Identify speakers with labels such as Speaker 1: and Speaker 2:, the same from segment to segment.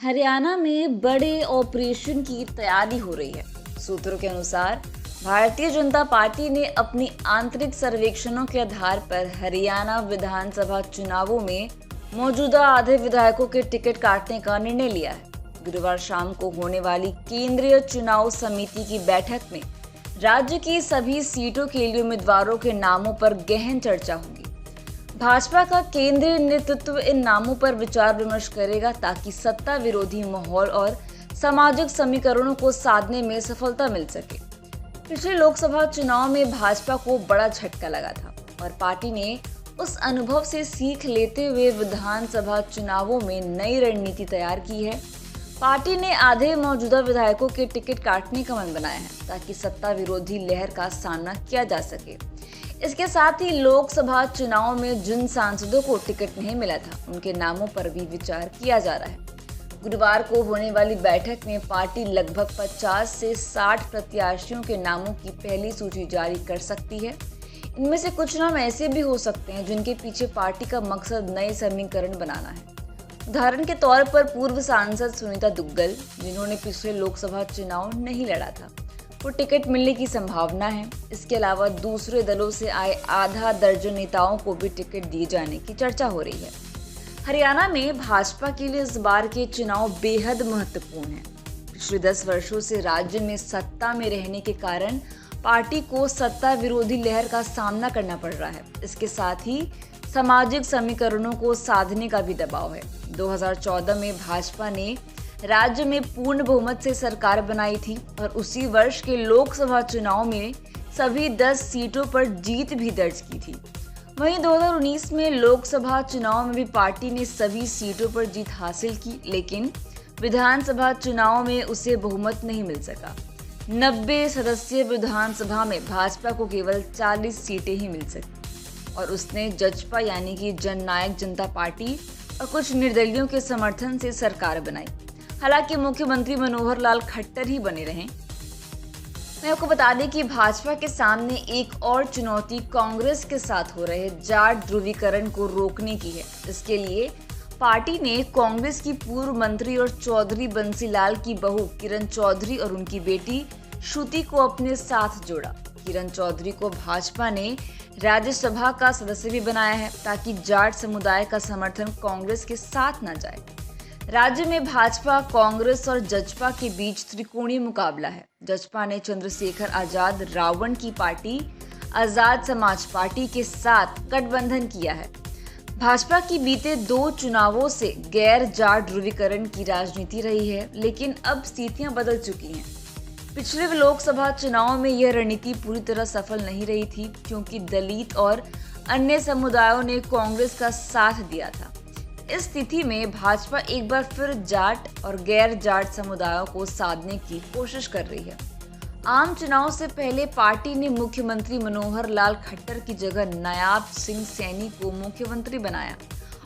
Speaker 1: हरियाणा में बड़े ऑपरेशन की तैयारी हो रही है। सूत्रों के अनुसार भारतीय जनता पार्टी ने अपनी आंतरिक सर्वेक्षणों के आधार पर हरियाणा विधानसभा चुनावों में मौजूदा आधे विधायकों के टिकट काटने का निर्णय लिया है। गुरुवार शाम को होने वाली केंद्रीय चुनाव समिति की बैठक में राज्य की सभी सीटों के लिए उम्मीदवारों के नामों पर गहन चर्चा होगी। भाजपा का केंद्रीय नेतृत्व इन नामों पर विचार विमर्श करेगा ताकि सत्ता विरोधी माहौल और सामाजिक समीकरणों को साधने में सफलता मिल सके। पिछले लोकसभा चुनाव में भाजपा को बड़ा झटका लगा था और पार्टी ने उस अनुभव से सीख लेते हुए विधानसभा चुनावों में नई रणनीति तैयार की है। पार्टी ने आधे मौजूदा विधायकों के टिकट काटने का मन बनाया है ताकि सत्ता विरोधी लहर का सामना किया जा सके। इसके साथ ही लोकसभा चुनाव में जिन सांसदों को टिकट नहीं मिला था उनके नामों पर भी विचार किया जा रहा है। गुरुवार को होने वाली बैठक में पार्टी लगभग 50 से 60 प्रत्याशियों के नामों की पहली सूची जारी कर सकती है। इनमें से कुछ नाम ऐसे भी हो सकते हैं जिनके पीछे पार्टी का मकसद नए समीकरण बनाना है। उदाहरण के तौर पर पूर्व सांसद सुनीता दुग्गल, जिन्होंने पिछले लोकसभा चुनाव नहीं लड़ा था, को टिकट मिलने की संभावना है। इसके अलावा दूसरे दलों से आए आधा दर्जन नेताओं को भी टिकट दिए जाने की चर्चा हो रही है। हरियाणा में भाजपा के लिए इस बार के चुनाव बेहद महत्वपूर्ण हैं। पिछले 10 वर्षों से राज्य में सत्ता में रहने के कारण पार्टी को सत्ता विरोधी लहर का सामना करना पड़ रहा है। इसके साथ ही सामाजिक समीकरणों को साधने का भी दबाव है। 2014 में भाजपा ने राज्य में पूर्ण बहुमत से सरकार बनाई थी और उसी वर्ष के लोकसभा चुनाव में सभी 10 सीटों पर जीत भी दर्ज की थी। वहीं 2019 में लोकसभा चुनाव में भी पार्टी ने सभी सीटों पर जीत हासिल की, लेकिन विधानसभा चुनाव में उसे बहुमत नहीं मिल सका। 90 सदस्यीय विधानसभा में भाजपा को केवल 40 सीटें ही मिल सकी और उसने जजपा यानी कि जननायक जनता पार्टी और कुछ निर्दलियों के समर्थन से सरकार बनाई। हालांकि मुख्यमंत्री मनोहर लाल खट्टर ही बने रहे। मैं आपको बता दें कि भाजपा के सामने एक और चुनौती कांग्रेस के साथ हो रहे जाट ध्रुवीकरण को रोकने की है। इसके लिए पार्टी ने कांग्रेस की पूर्व मंत्री और चौधरी बंसीलाल की बहू किरण चौधरी और उनकी बेटी श्रुति को अपने साथ जोड़ा। किरण चौधरी को भाजपा ने राज्यसभा का सदस्य भी बनाया है ताकि जाट समुदाय का समर्थन कांग्रेस के साथ न जाए। राज्य में भाजपा, कांग्रेस और जजपा के बीच त्रिकोणीय मुकाबला है। जजपा ने चंद्रशेखर आजाद रावण की पार्टी आजाद समाज पार्टी के साथ गठबंधन किया है। भाजपा की बीते 2 चुनावों से गैर जाट ध्रुवीकरण की राजनीति रही है, लेकिन अब स्थितियां बदल चुकी हैं। पिछले लोकसभा चुनाव में यह रणनीति पूरी तरह सफल नहीं रही थी क्योंकि दलित और अन्य समुदायों ने कांग्रेस का साथ दिया था। इस स्थिति में भाजपा एक बार फिर जाट और गैर जाट समुदायों को साधने की कोशिश कर रही है। आम चुनाव से पहले पार्टी ने मुख्यमंत्री मनोहर लाल खट्टर की जगह नायाब सिंह सैनी को मुख्यमंत्री बनाया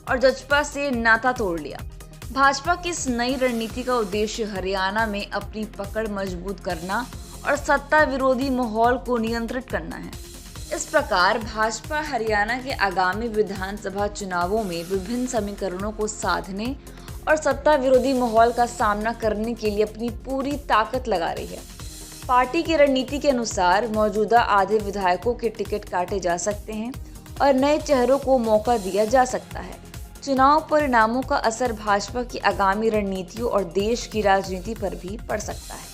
Speaker 1: और जजपा से नाता तोड़ लिया। भाजपा की इस नई रणनीति का उद्देश्य हरियाणा में अपनी पकड़ मजबूत करना और सत्ता विरोधी माहौल को नियंत्रित करना है। इस प्रकार भाजपा हरियाणा के आगामी विधानसभा चुनावों में विभिन्न समीकरणों को साधने और सत्ता विरोधी माहौल का सामना करने के लिए अपनी पूरी ताकत लगा रही है। पार्टी की रणनीति के अनुसार मौजूदा आधे विधायकों के टिकट काटे जा सकते हैं और नए चेहरों को मौका दिया जा सकता है। चुनाव परिणामों का असर भाजपा की आगामी रणनीतियों और देश की राजनीति पर भी पड़ सकता है।